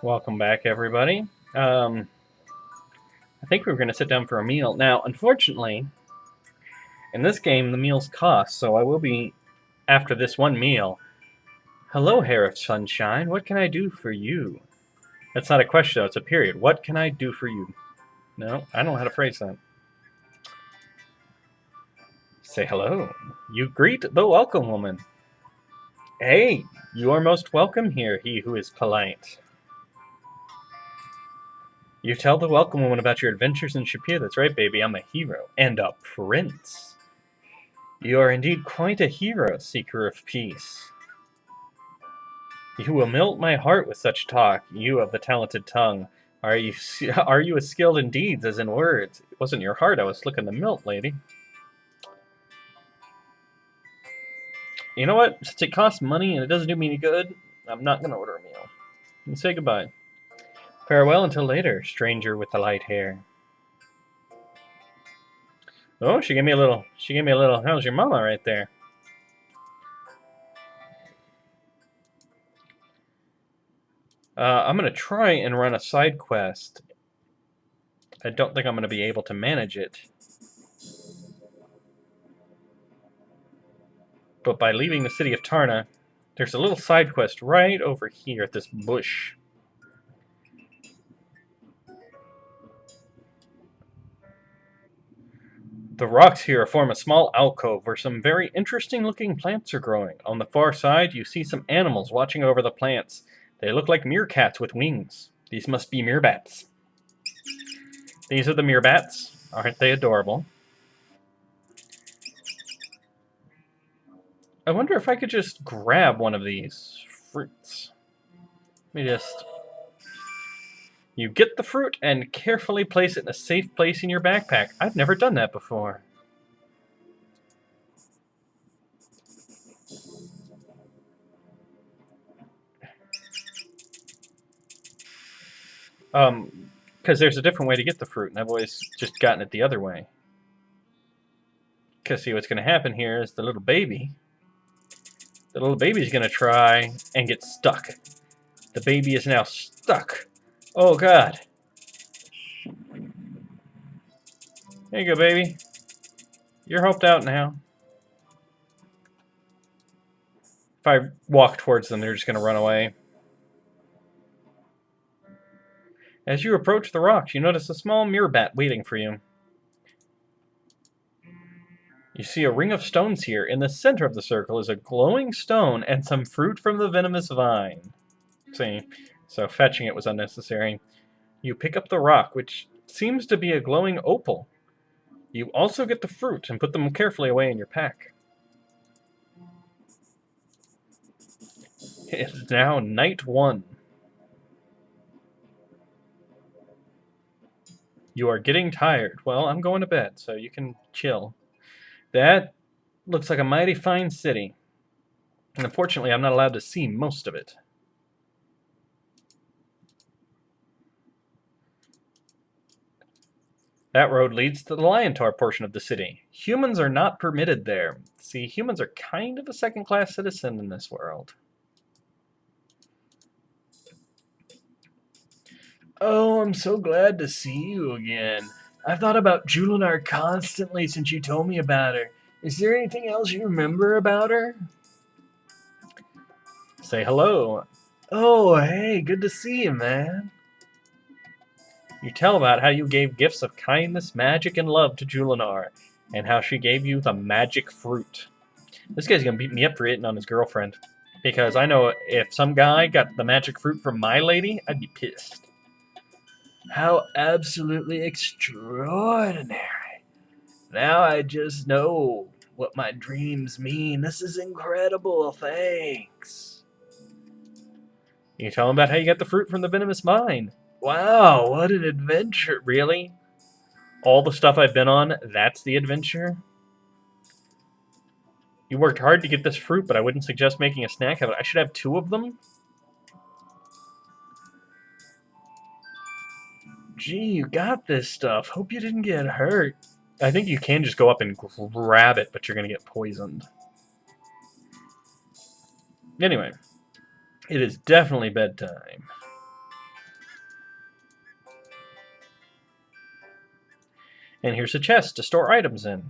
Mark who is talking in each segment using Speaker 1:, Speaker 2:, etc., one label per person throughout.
Speaker 1: Welcome back, everybody. I think we were going to sit down for a meal. Now, unfortunately, in this game, the meals cost, so I will be, after this one meal, hello, Hair of Sunshine, what can I do for you? That's not a question, though, it's a period. What can I do for you? No, I don't know how to phrase that. Say hello. You greet the welcome woman. Hey, you are most welcome here, he who is polite. You tell the welcome woman about your adventures in Shapir. That's right, baby, I'm a hero. And a prince. You are indeed quite a hero, seeker of peace. You will melt my heart with such talk, you of the talented tongue. Are you as skilled in deeds as in words? It wasn't your heart I was looking to melt, lady. You know what? Since it costs money and it doesn't do me any good, I'm not going to order a meal. And say goodbye. Farewell until later, stranger with the light hair. Oh, she gave me a little, how's your mama right there? I'm going to try and run a side quest. I don't think I'm going to be able to manage it. But by leaving the city of Tarna, there's a little side quest right over here at this bush. The rocks here form a small alcove where some very interesting looking plants are growing. On the far side, you see some animals watching over the plants. They look like meerkats with wings. These must be meerbats. These are the meerbats. Aren't they adorable? I wonder if I could just grab one of these fruits. Let me just... You get the fruit and carefully place it in a safe place in your backpack. I've never done that before. Because there's a different way to get the fruit, and I've always just gotten it the other way. Because see, what's going to happen here is the little baby's going to try and get stuck. The baby is now stuck. Oh, God. There you go, baby. You're helped out now. If I walk towards them, they're just going to run away. As you approach the rocks, you notice a small meerbat waiting for you. You see a ring of stones here. In the center of the circle is a glowing stone and some fruit from the venomous vine. See, so fetching it was unnecessary. You pick up the rock, which seems to be a glowing opal. You also get the fruit and put them carefully away in your pack. It's now night 1. You are getting tired. Well, I'm going to bed, so you can chill. That looks like a mighty fine city. And unfortunately, I'm not allowed to see most of it. That road leads to the Liontar portion of the city. Humans are not permitted there. See, humans are kind of a second-class citizen in this world. Oh, I'm so glad to see you again. I've thought about Julinar constantly since you told me about her. Is there anything else you remember about her? Say hello. Oh, hey, good to see you, man. You tell about how you gave gifts of kindness, magic, and love to Julinar, and how she gave you the magic fruit. This guy's gonna beat me up for hitting on his girlfriend. Because I know if some guy got the magic fruit from my lady, I'd be pissed. How absolutely extraordinary. Now I just know what my dreams mean. This is incredible. Thanks. You tell him about how you got the fruit from the venomous vine. Wow, what an adventure. Really? All the stuff I've been on, that's the adventure? You worked hard to get this fruit, but I wouldn't suggest making a snack of it. I should have 2 of them? Gee, you got this stuff. Hope you didn't get hurt. I think you can just go up and grab it, but you're going to get poisoned. Anyway, it is definitely bedtime. And here's a chest to store items in.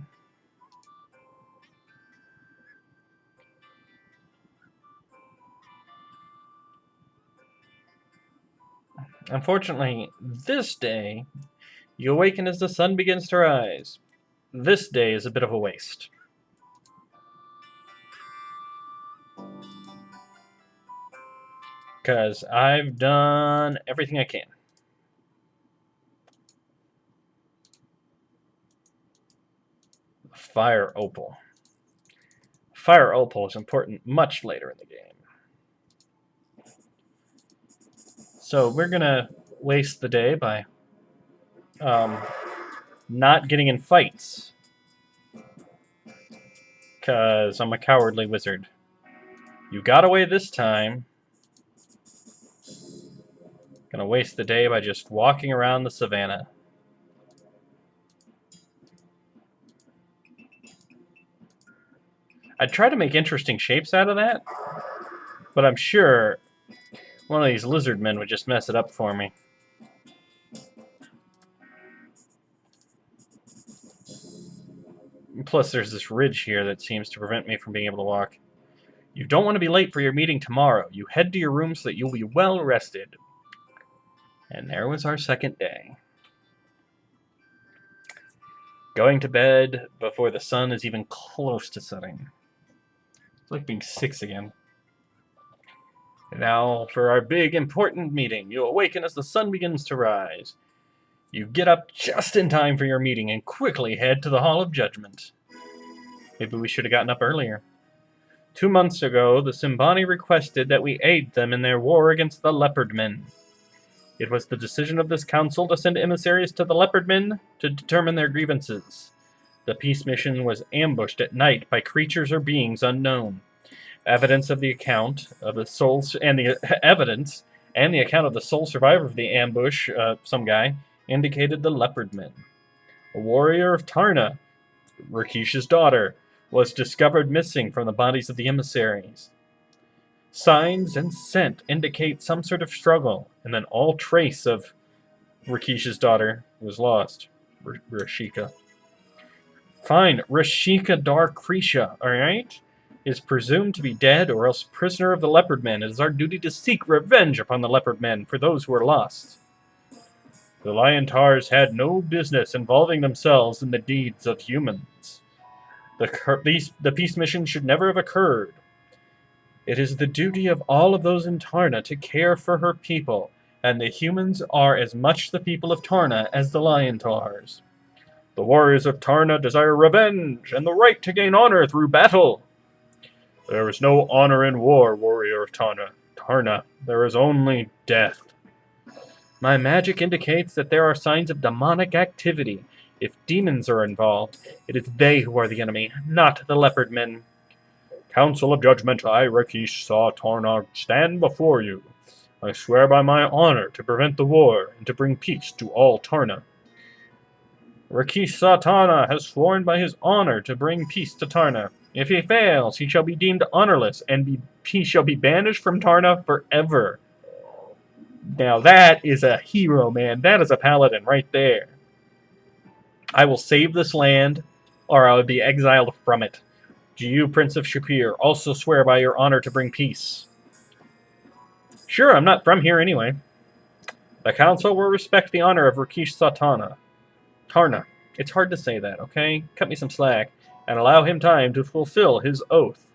Speaker 1: Unfortunately, this day, you awaken as the sun begins to rise. This day is a bit of a waste. Because I've done everything I can. Fire opal. Fire opal is important much later in the game. So we're going to waste the day by not getting in fights. Because I'm a cowardly wizard. You got away this time. Gonna waste the day by just walking around the savannah. I'd try to make interesting shapes out of that, but I'm sure one of these lizard men would just mess it up for me. Plus, there's this ridge here that seems to prevent me from being able to walk. You don't want to be late for your meeting tomorrow. You head to your room so that you'll be well rested. And there was our second day. Going to bed before the sun is even close to setting. It's like being 6 again. Now, for our big, important meeting. You awaken as the sun begins to rise. You get up just in time for your meeting and quickly head to the Hall of Judgment. Maybe we should have gotten up earlier. 2 months ago, the Simbani requested that we aid them in their war against the Leopard Men. It was the decision of this council to send emissaries to the Leopard Men to determine their grievances. The peace mission was ambushed at night by creatures or beings unknown. Evidence of the account of the souls and the evidence and the account of the sole survivor of the ambush, some guy, indicated the Leopard Men. A warrior of Tarna, Rakish's daughter, was discovered missing from the bodies of the emissaries. Signs and scent indicate some sort of struggle, and then all trace of Rakish's daughter was lost. Rashika. Fine, Rashika Darkrisha, alright? Is presumed to be dead or else prisoner of the Leopard Men. It is our duty to seek revenge upon the Leopard Men for those who are lost. The Lion Tars had no business involving themselves in the deeds of humans. The peace mission should never have occurred. It is the duty of all of those in Tarna to care for her people, and the humans are as much the people of Tarna as the Lion Tars. The warriors of Tarna desire revenge and the right to gain honor through battle. There is no honor in war, warrior of Tarna. There is only death. My magic indicates that there are signs of demonic activity. If demons are involved, it is they who are the enemy, not the Leopard Men. Council of Judgment, I, Rakish Tarna, stand before you. I swear by my honor to prevent the war and to bring peace to all Tarna. Rakish Tarna has sworn by his honor to bring peace to Tarna. If he fails, he shall be deemed honorless, and he shall be banished from Tarna forever. Now that is a hero, man. That is a paladin right there. I will save this land, or I will be exiled from it. Do you, Prince of Shapir, also swear by your honor to bring peace? Sure, I'm not from here anyway. The council will respect the honor of Rakish Tarna. It's hard to say that, okay? Cut me some slack, and allow him time to fulfill his oath.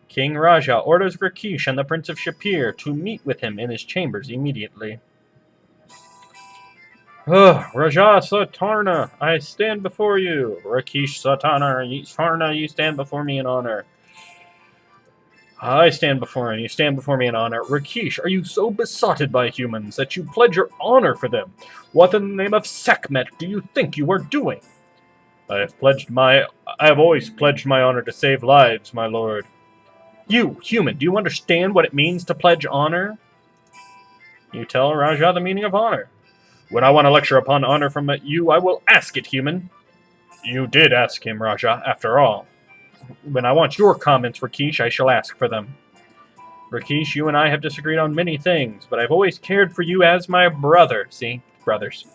Speaker 1: King Raja orders Rakish and the Prince of Shapir to meet with him in his chambers immediately. Raja Satarna, I stand before you. Rakish Tarna, you stand before me in honor. I stand before you, stand before me in honor. Rakish, are you so besotted by humans that you pledge your honor for them? What in the name of Sekhmet do you think you are doing? I have always pledged my honor to save lives, my lord. You, human, do you understand what it means to pledge honor? You tell Raja the meaning of honor. When I want a lecture upon honor from you, I will ask it, human. You did ask him, Raja, after all. When I want your comments, Rakish, I shall ask for them. Rakish, you and I have disagreed on many things, but I've always cared for you as my brother. See? Brothers.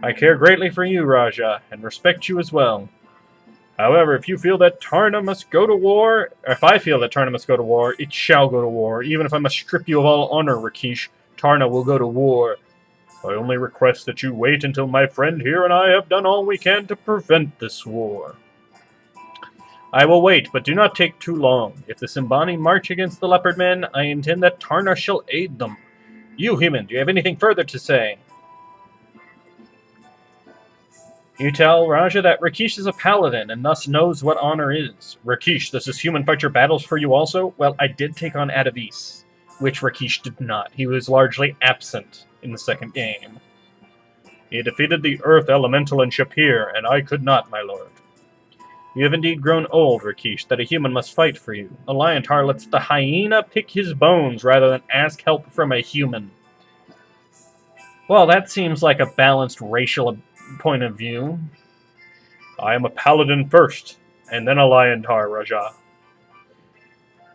Speaker 1: I care greatly for you, Raja, and respect you as well. However, if you feel that Tarna must go to war, or if I feel that Tarna must go to war, it shall go to war. Even if I must strip you of all honor, Rakesh, Tarna will go to war. I only request that you wait until my friend here and I have done all we can to prevent this war. I will wait, but do not take too long. If the Simbani march against the Leopard Men, I intend that Tarna shall aid them. You, human, do you have anything further to say? You tell Raja that Rakesh is a paladin and thus knows what honor is. Rakesh, does this human fight your battles for you also? Well, I did take on Adavis, which Rakesh did not. He was largely absent in the second game. He defeated the Earth Elemental in Shapir, and I could not, my lord. You have indeed grown old, Rakesh, that a human must fight for you. A Liontar lets the hyena pick his bones rather than ask help from a human. Well, that seems like a balanced racial point of view. I am a paladin first, and then a Liontar, Raja.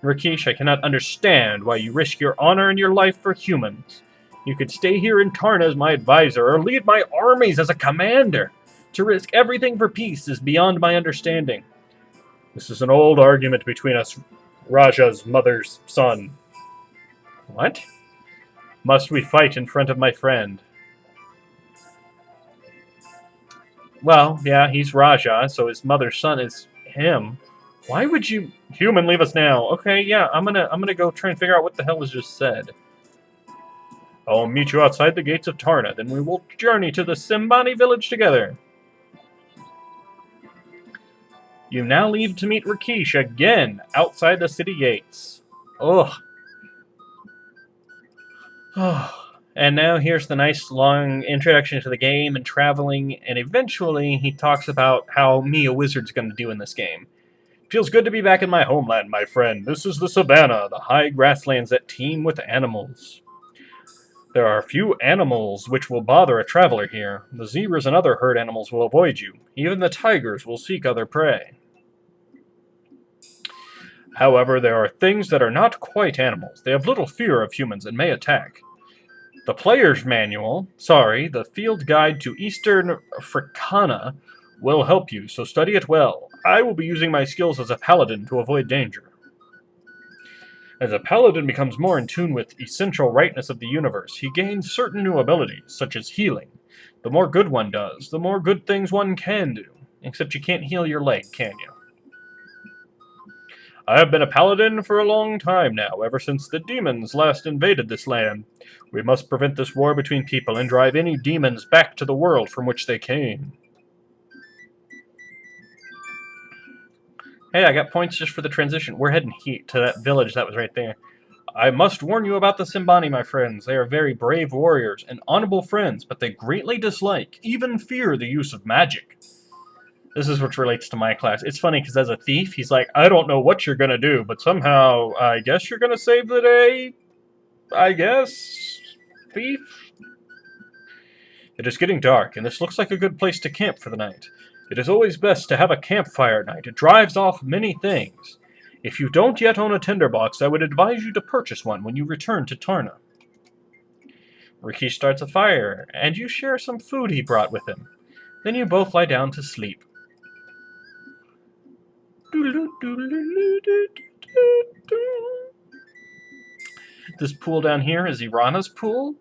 Speaker 1: Rakesh, I cannot understand why you risk your honor and your life for humans. You could stay here in Tarna as my advisor, or lead my armies as a commander. To risk everything for peace is beyond my understanding. This is an old argument between us, Raja's mother's son. What? Must we fight in front of my friend? Well, yeah, he's Raja, so his mother's son is him. Why would you... Human, leave us now. Okay, yeah, I'm gonna go try and figure out what the hell was just said. I'll meet you outside the gates of Tarna, then we will journey to the Simbani village together. You now leave to meet Rakesh again, outside the city gates. Ugh. And now here's the nice long introduction to the game and traveling, and eventually he talks about how me, a wizard's going to do in this game. Feels good to be back in my homeland, my friend. This is the savannah, the high grasslands that teem with animals. There are few animals which will bother a traveler here. The zebras and other herd animals will avoid you. Even the tigers will seek other prey. However, there are things that are not quite animals. They have little fear of humans and may attack. The player's manual, the field guide to Eastern Fricana, will help you, so study it well. I will be using my skills as a paladin to avoid danger. As a paladin becomes more in tune with essential rightness of the universe, he gains certain new abilities, such as healing. The more good one does, the more good things one can do. Except you can't heal your leg, can you? I have been a paladin for a long time now, ever since the demons last invaded this land. We must prevent this war between people and drive any demons back to the world from which they came. Hey, I got points just for the transition. We're heading to that village that was right there. I must warn you about the Simbani, my friends. They are very brave warriors and honorable friends, but they greatly dislike, even fear, the use of magic. This is what relates to my class. It's funny because as a thief, he's like, I don't know what you're going to do, but somehow I guess you're going to save the day. I guess. Thief? It is getting dark, and this looks like a good place to camp for the night. It is always best to have a campfire at night. It drives off many things. If you don't yet own a tinderbox, I would advise you to purchase one when you return to Tarna. Rakesh starts a fire, and you share some food he brought with him. Then you both lie down to sleep. This pool down here is Irana's pool.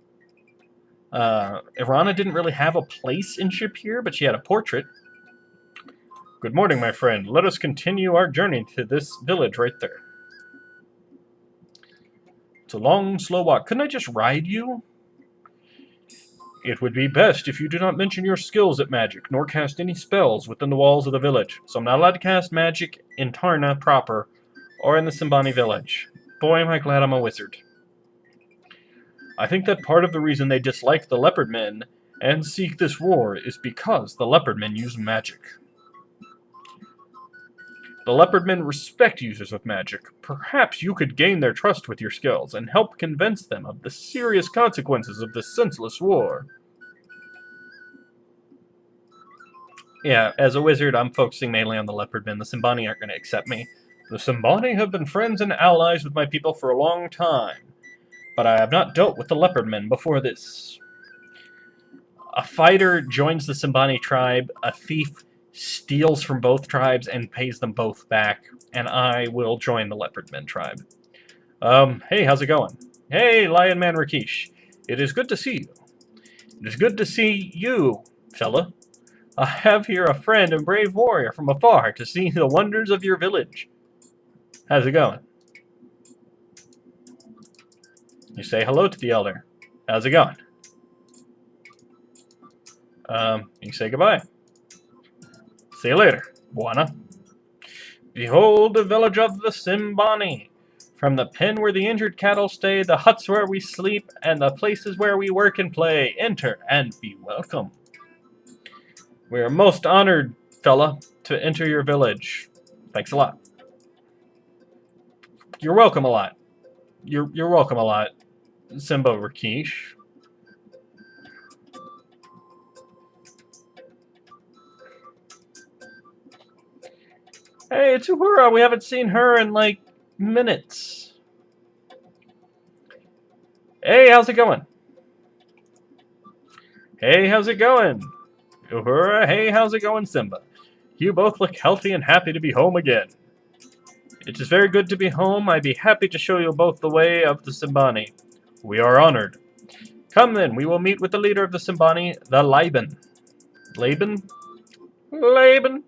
Speaker 1: Irana didn't really have a place in Shapir, but she had a portrait. Good morning, my friend. Let us continue our journey to this village right there. It's a long, slow walk. Couldn't I just ride you? It would be best if you do not mention your skills at magic, nor cast any spells within the walls of the village. So I'm not allowed to cast magic in Tarna proper, or in the Simbani village. Boy, am I glad I'm a wizard. I think that part of the reason they dislike the Leopard Men and seek this war is because the Leopard Men use magic. The Leopard Men respect users of magic. Perhaps you could gain their trust with your skills and help convince them of the serious consequences of this senseless war. Yeah, as a wizard, I'm focusing mainly on the Leopard Men. The Simbani aren't going to accept me. The Simbani have been friends and allies with my people for a long time, but I have not dealt with the Leopard Men before this. A fighter joins the Simbani tribe. A thief steals from both tribes and pays them both back. And I will join the Leopardmen tribe. Hey, how's it going? Hey, Lion Man Rakesh. It is good to see you. It is good to see you, fella. I have here a friend and brave warrior from afar to see the wonders of your village. How's it going? You say hello to the elder. How's it going? You say goodbye. See you later, Buana. Behold the village of the Simbani. From the pen where the injured cattle stay, the huts where we sleep, and the places where we work and play. Enter and be welcome. We are most honored, fella, to enter your village. Thanks a lot. You're welcome a lot. You're welcome a lot, Simba Rakesh. Hey, it's Uhura. We haven't seen her in, like, minutes. Hey, how's it going? Hey, how's it going? Uhura, hey, how's it going, Simba? You both look healthy and happy to be home again. It is very good to be home. I'd be happy to show you both the way of the Simbani. We are honored. Come then, we will meet with the leader of the Simbani, the Laban. Laban? Laban?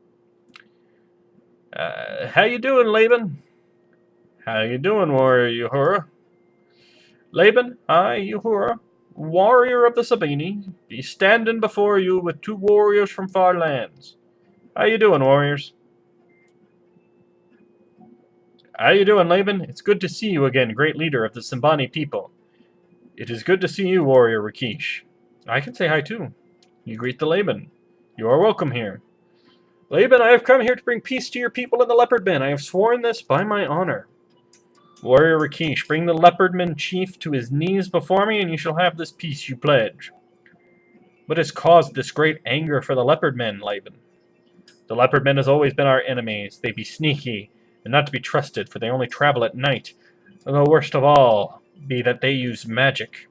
Speaker 1: How you doing, Laban? How you doing, warrior Uhura? Laban, I, Uhura, warrior of the Sabini, be standing before you with two warriors from far lands. How you doing, warriors? How you doing, Laban? It's good to see you again, great leader of the Simbani people. It is good to see you, warrior Rakesh. I can say hi too. You greet the Laban. You are welcome here. Laban, I have come here to bring peace to your people in the Leopardmen. I have sworn this by my honor. Warrior Rakesh, bring the Leopardman chief to his knees before me, and you shall have this peace you pledge. What has caused this great anger for the Leopardmen, Laban? The Leopardmen has always been our enemies. They be sneaky, and not to be trusted, for they only travel at night. And the worst of all be that they use magic.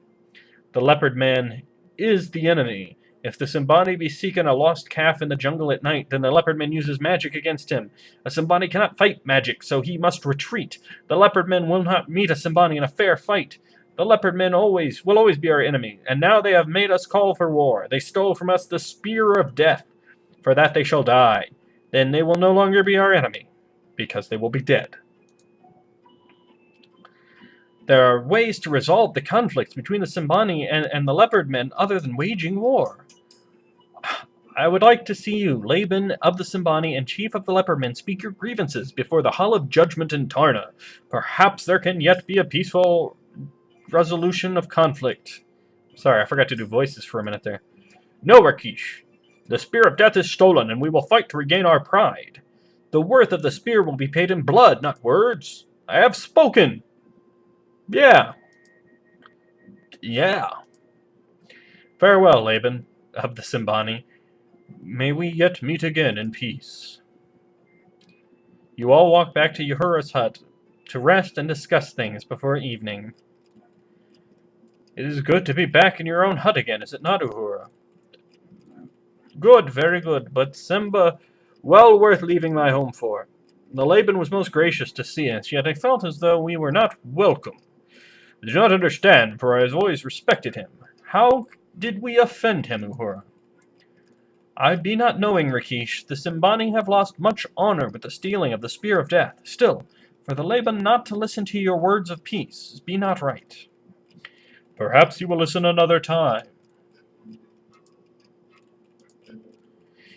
Speaker 1: The Leopardman is the enemy. If the Simbani be seeking a lost calf in the jungle at night, then the Leopardman uses magic against him. A Simbani cannot fight magic, so he must retreat. The Leopardmen will not meet a Simbani in a fair fight. The Leopardmen will always be our enemy, and now they have made us call for war. They stole from us the Spear of Death. For that they shall die. Then they will no longer be our enemy, because they will be dead. There are ways to resolve the conflicts between the Simbani and the Leopardmen other than waging war. I would like to see you, Laban of the Simbani and Chief of the Leopardmen, speak your grievances before the Hall of Judgment in Tarna. Perhaps there can yet be a peaceful resolution of conflict. Sorry, I forgot to do voices for a minute there. No, Rakesh. The Spear of Death is stolen, and we will fight to regain our pride. The worth of the spear will be paid in blood, not words. I have spoken. Yeah. Yeah. Farewell, Laban of the Simbani. May we yet meet again in peace. You all walk back to Uhura's hut to rest and discuss things before evening. It is good to be back in your own hut again, is it not, Uhura? Good, very good, but Simba, well worth leaving my home for. The Laban was most gracious to see us, yet I felt as though we were not welcome. I do not understand, for I have always respected him. How did we offend him, Uhura? I be not knowing, Rakesh. The Simbani have lost much honor with the stealing of the Spear of Death. Still, for the Laban not to listen to your words of peace be not right. Perhaps you will listen another time.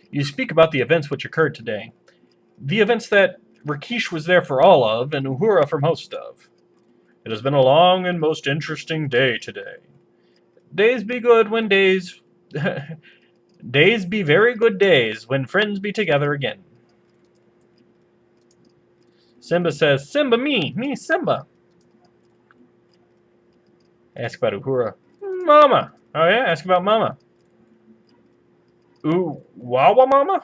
Speaker 1: You speak about the events which occurred today. The events that Rakesh was there for all of, and Uhura for most of. It has been a long and most interesting day today. Days be good when days... Days be very good days when friends be together again. Simba says, Simba, me, Simba. Ask about Uhura. Mama. Oh yeah, ask about Mama. Ooh, Wawa Mama?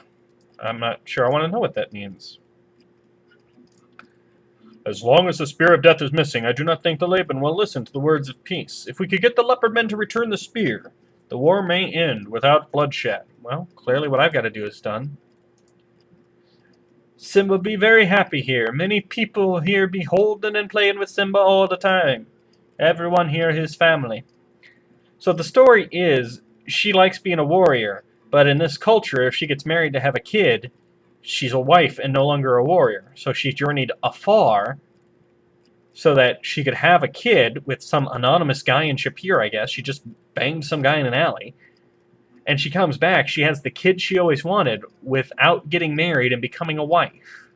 Speaker 1: I'm not sure I want to know what that means. As long as the Spear of Death is missing, I do not think the Laban will listen to the words of peace. If we could get the Leopardmen to return the spear, The war may end without bloodshed. Well, clearly what I've got to do is done. Simba be very happy here. Many people here be holding and playing with Simba all the time. Everyone here his family. So the story is, she likes being a warrior, but in this culture, if she gets married to have a kid, she's a wife and no longer a warrior. So she journeyed afar so that she could have a kid with some anonymous guy in Shapir, I guess. She just banged some guy in an alley. And she comes back, she has the kid she always wanted without getting married and becoming a wife.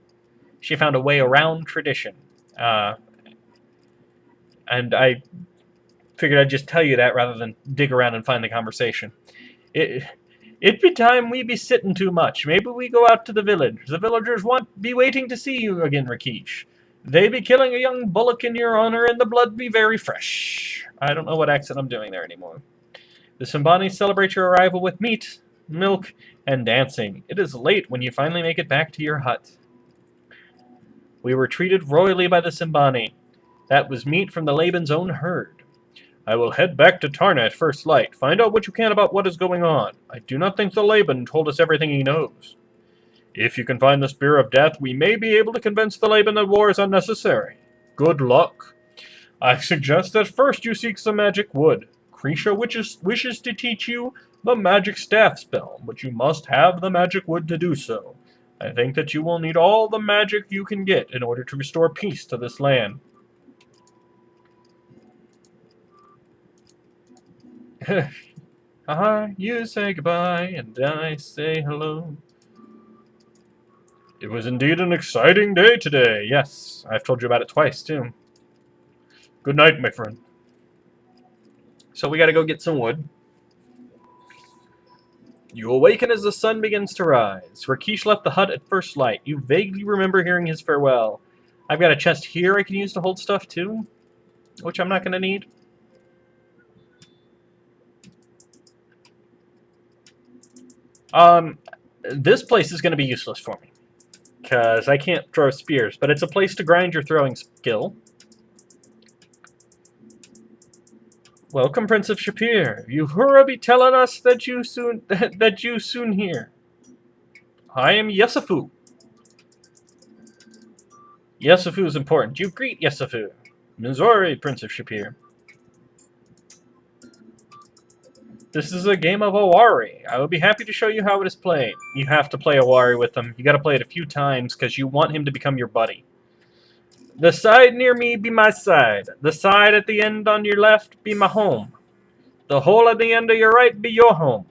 Speaker 1: She found a way around tradition. And I figured I'd just tell you that rather than dig around and find the conversation. It be time we be sitting too much. Maybe we go out to the village. The villagers be waiting to see you again, Rakesh. They be killing a young bullock in your honor, and the blood be very fresh. I don't know what accent I'm doing there anymore. The Simbani celebrate your arrival with meat, milk, and dancing. It is late when you finally make it back to your hut. We were treated royally by the Simbani. That was meat from the Laban's own herd. I will head back to Tarna at first light. Find out what you can about what is going on. I do not think the Laban told us everything he knows. If you can find the Spear of Death, we may be able to convince the Laban that war is unnecessary. Good luck. I suggest that first you seek some magic wood. Krisha wishes to teach you the magic staff spell, but you must have the magic wood to do so. I think that you will need all the magic you can get in order to restore peace to this land. You say goodbye, and I say hello. It was indeed an exciting day today. Yes, I've told you about it twice, too. Good night, my friend. So we gotta go get some wood. You awaken as the sun begins to rise. Rakesh left the hut at first light. You vaguely remember hearing his farewell. I've got a chest here I can use to hold stuff, too, which I'm not gonna need. This place is going to be useless for me, because I can't throw spears, but it's a place to grind your throwing skill. Welcome, Prince of Shapir. Uhura be telling us that you soon here. I am Yesafu. Yesafu is important. You greet Yesafu. Missouri, Prince of Shapir. This is a game of Owari. I will be happy to show you how it is played. You have to play Owari with him. You gotta play it a few times because you want him to become your buddy. The side near me be my side. The side at the end on your left be my home. The hole at the end of your right be your home.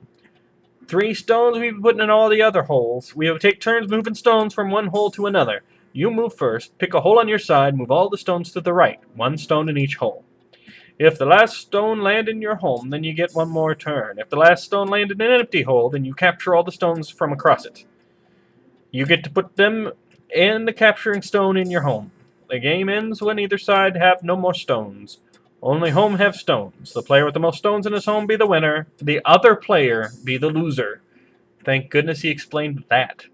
Speaker 1: 3 stones we be putting in all the other holes. We will take turns moving stones from one hole to another. You move first, pick a hole on your side, move all the stones to the right. 1 stone in each hole. If the last stone land in your home, then you get 1 more turn. If the last stone land in an empty hole, then you capture all the stones from across it. You get to put them and the capturing stone in your home. The game ends when either side have no more stones. Only home have stones. The player with the most stones in his home be the winner. The other player be the loser. Thank goodness he explained that.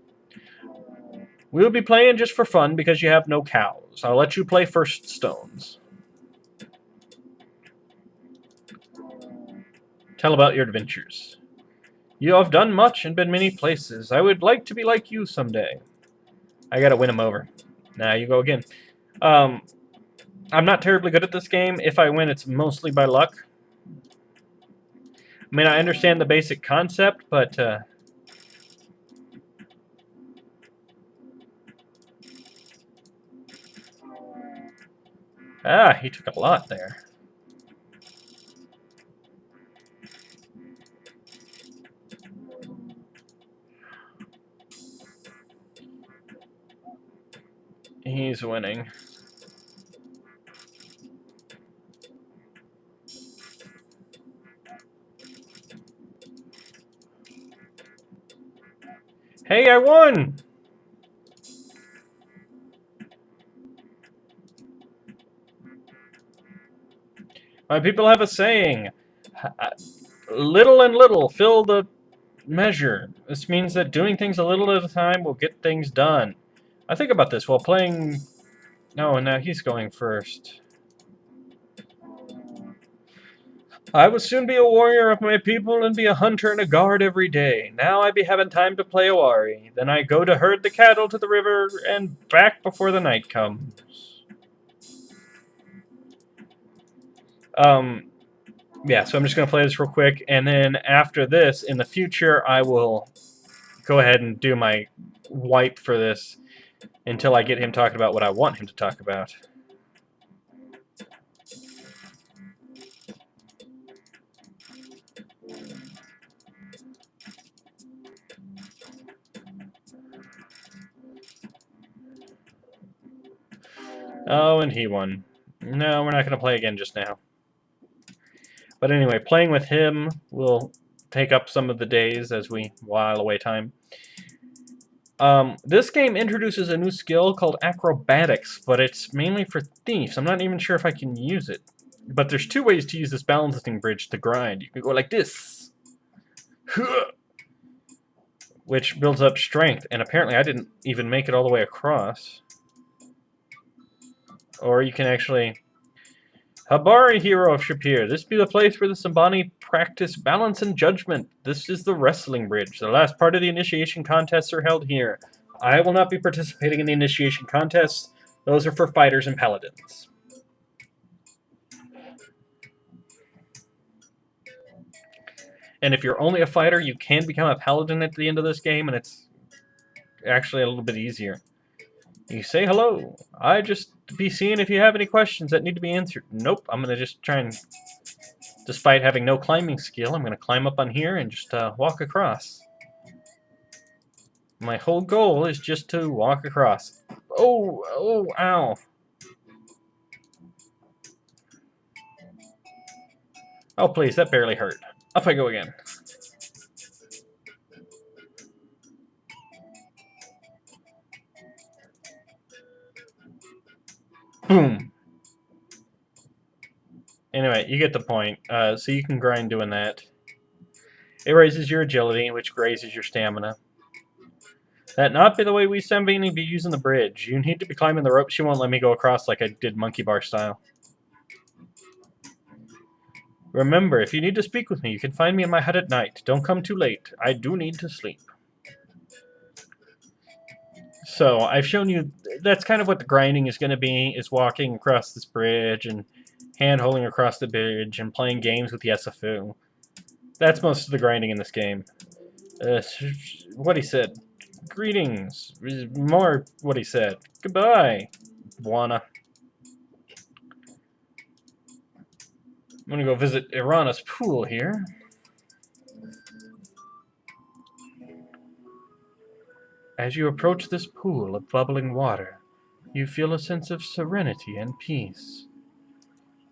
Speaker 1: We will be playing just for fun because you have no cows. I'll let you play first stones. Tell about your adventures. You have done much and been many places. I would like to be like you someday. I gotta win him over. Nah, you go again. I'm not terribly good at this game. If I win, it's mostly by luck. I mean, I understand the basic concept, but... he took a lot there. He's winning. Hey, I won! My people have a saying. Little and little fill the measure. This means that doing things a little at a time will get things done. I think about this while playing... No, now he's going first. I will soon be a warrior of my people and be a hunter and a guard every day. Now I be having time to play Owari. Then I go to herd the cattle to the river and back before the night comes. Yeah, so I'm just going to play this real quick, and then after this, in the future, I will go ahead and do my wipe for this until I get him talking about what I want him to talk about. Oh, and he won. No, we're not going to play again just now. But anyway, playing with him will take up some of the days as we while away time. This game introduces a new skill called acrobatics, but it's mainly for thieves. I'm not even sure if I can use it. But there's two ways to use this balancing bridge to grind. You can go like this, which builds up strength, and apparently I didn't even make it all the way across. Or you can actually... Habari, hero of Shapir, this be the place where the Sambani practice balance and judgment. This is the wrestling bridge. The last part of the initiation contests are held here. I will not be participating in the initiation contests. Those are for fighters and paladins. And if you're only a fighter, you can become a paladin at the end of this game, and it's actually a little bit easier. You say hello. I just be seeing if you have any questions that need to be answered. Nope, I'm going to just try and, despite having no climbing skill, I'm going to climb up on here and just walk across. My whole goal is just to walk across. Oh, ow. Oh, please, that barely hurt. Up I go again. Boom. Anyway, you get the point. So you can grind doing that. It raises your agility, which raises your stamina. That not be the way we Sambini be using the bridge. You need to be climbing the rope. She won't let me go across like I did monkey bar style. Remember, if you need to speak with me, you can find me in my hut at night. Don't come too late. I do need to sleep. So, I've shown you, that's kind of what the grinding is going to be, is walking across this bridge and hand-holding across the bridge and playing games with Yesafu. That's most of the grinding in this game. What he said. Greetings. More what he said. Goodbye, Buana. I'm going to go visit Irana's pool here. As you approach this pool of bubbling water, you feel a sense of serenity and peace.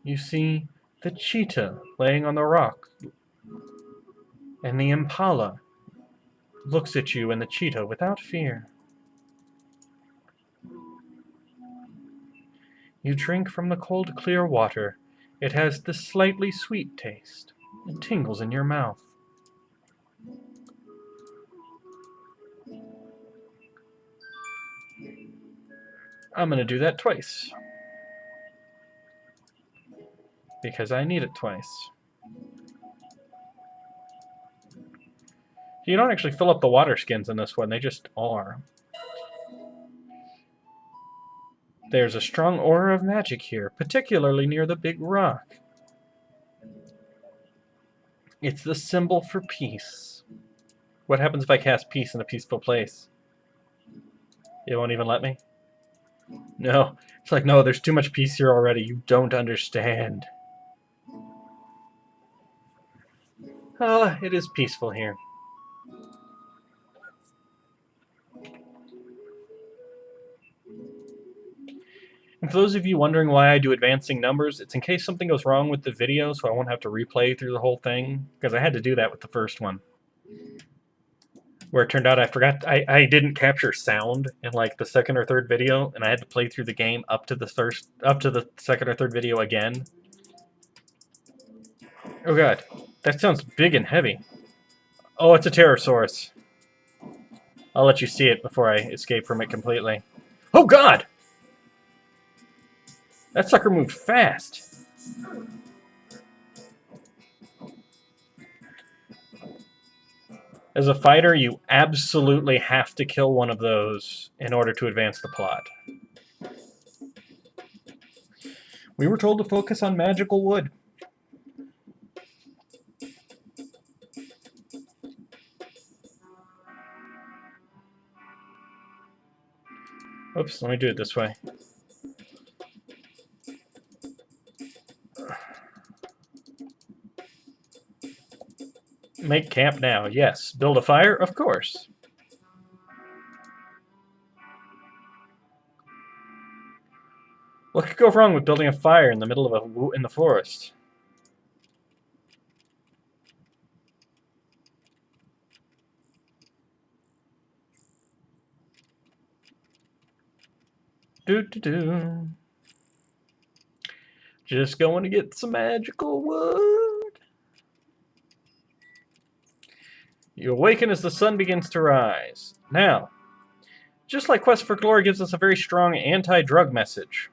Speaker 1: You see the cheetah laying on the rock, and the impala looks at you and the cheetah without fear. You drink from the cold, clear water. It has the slightly sweet taste. It tingles in your mouth. I'm going to do that twice. Because I need it twice. You don't actually fill up the water skins in this one, they just are. There's a strong aura of magic here, particularly near the big rock. It's the symbol for peace. What happens if I cast peace in a peaceful place? It won't even let me? No. It's like, no, there's too much peace here already. You don't understand. Ah, it is peaceful here. And for those of you wondering why I do advancing numbers, it's in case something goes wrong with the video, so I won't have to replay through the whole thing, because I had to do that with the first one. Where it turned out I didn't capture sound in like the second or third video, and I had to play through the game up to the second or third video again. Oh god, that sounds big and heavy. Oh, it's a Pterosaurus. I'll let you see it before I escape from it completely. Oh god! That sucker moved fast. As a fighter, you absolutely have to kill one of those in order to advance the plot. We were told to focus on magical wood. Oops, let me do it this way. Make camp now, yes. Build a fire, of course. What could go wrong with building a fire in the middle of in the forest? Do. Just going to get some magical wood. You awaken as the sun begins to rise. Now, just like Quest for Glory gives us a very strong anti-drug message,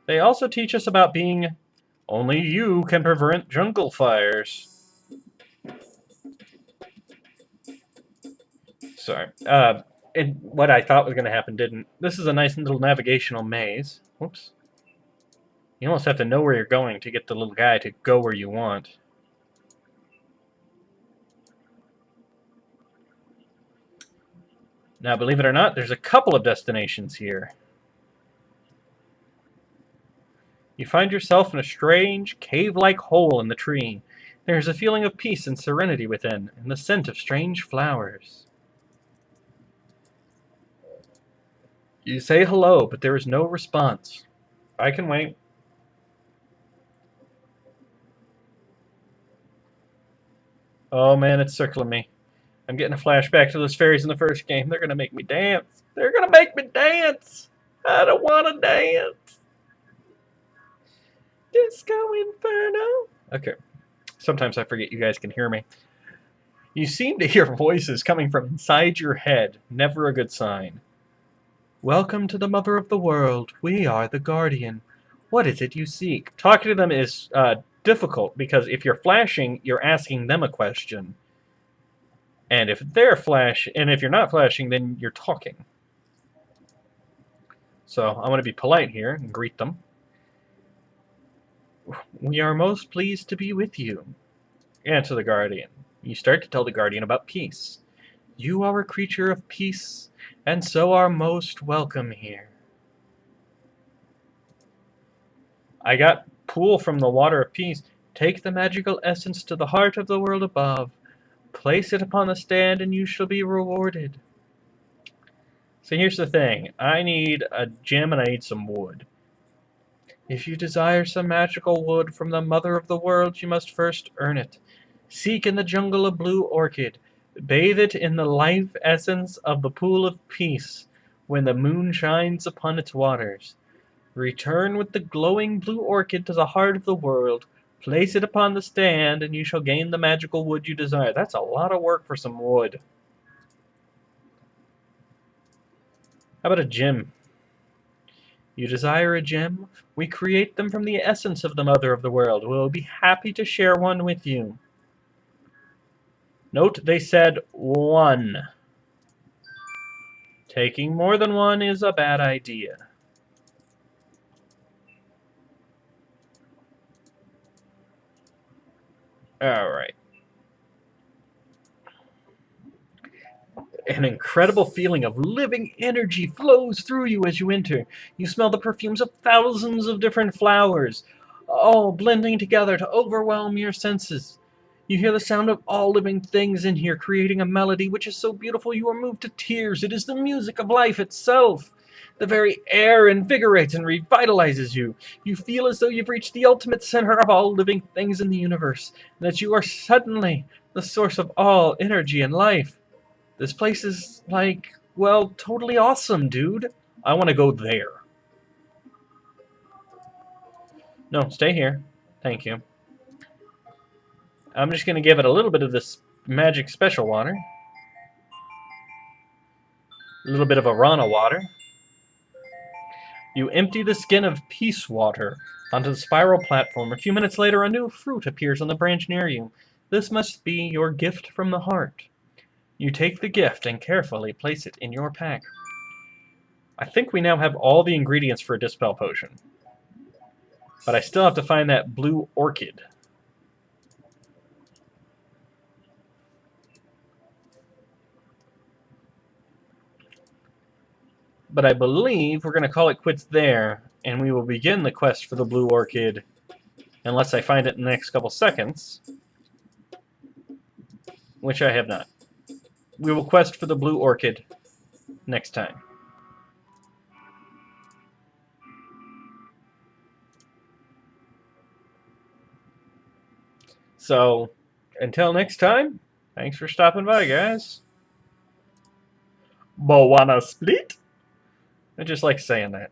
Speaker 1: they also teach us about being only you can prevent jungle fires. Sorry. What I thought was going to happen didn't. This is a nice little navigational maze. Whoops. You almost have to know where you're going to get the little guy to go where you want. Now, believe it or not, there's a couple of destinations here. You find yourself in a strange, cave-like hole in the tree. There is a feeling of peace and serenity within, and the scent of strange flowers. You say hello, but there is no response. I can wait. Oh man, it's circling me. I'm getting a flashback to those fairies in the first game. They're gonna make me dance. They're gonna make me dance. I don't wanna dance. Disco Inferno. Okay. Sometimes I forget you guys can hear me. You seem to hear voices coming from inside your head. Never a good sign. Welcome to the Mother of the World. We are the Guardian. What is it you seek? Talking to them is difficult because if you're flashing, you're asking them a question. And if you're not flashing, then you're talking. So I'm going to be polite here and greet them. We are most pleased to be with you. Answer the Guardian. You start to tell the Guardian about peace. You are a creature of peace, and so are most welcome here. I got pool from the water of peace. Take the magical essence to the heart of the world above. Place it upon the stand, and you shall be rewarded. So here's the thing. I need a gem, and I need some wood. If you desire some magical wood from the Mother of the World, you must first earn it. Seek in the jungle a blue orchid. Bathe it in the life essence of the pool of peace when the moon shines upon its waters. Return with the glowing blue orchid to the heart of the world. Place it upon the stand, and you shall gain the magical wood you desire. That's a lot of work for some wood. How about a gem? You desire a gem? We create them from the essence of the Mother of the World. We'll be happy to share one with you. Note they said one. Taking more than one is a bad idea. Alright. An incredible feeling of living energy flows through you as you enter. You smell the perfumes of thousands of different flowers, all blending together to overwhelm your senses. You hear the sound of all living things in here, creating a melody which is so beautiful you are moved to tears. It is the music of life itself. The very air invigorates and revitalizes you. You feel as though you've reached the ultimate center of all living things in the universe, and that you are suddenly the source of all energy and life. This place is, like, well, totally awesome, dude. I want to go there. No, stay here. Thank you. I'm just going to give it a little bit of this magic special water. A little bit of Arana water. You empty the skin of Peace Water onto the spiral platform. A few minutes later, a new fruit appears on the branch near you. This must be your gift from the heart. You take the gift and carefully place it in your pack. I think we now have all the ingredients for a Dispel Potion. But I still have to find that blue orchid. But I believe we're going to call it quits there, and we will begin the quest for the blue orchid, unless I find it in the next couple seconds, which I have not. We will quest for the blue orchid next time. So, until next time, thanks for stopping by, guys. Bo wanna split? I just like saying that.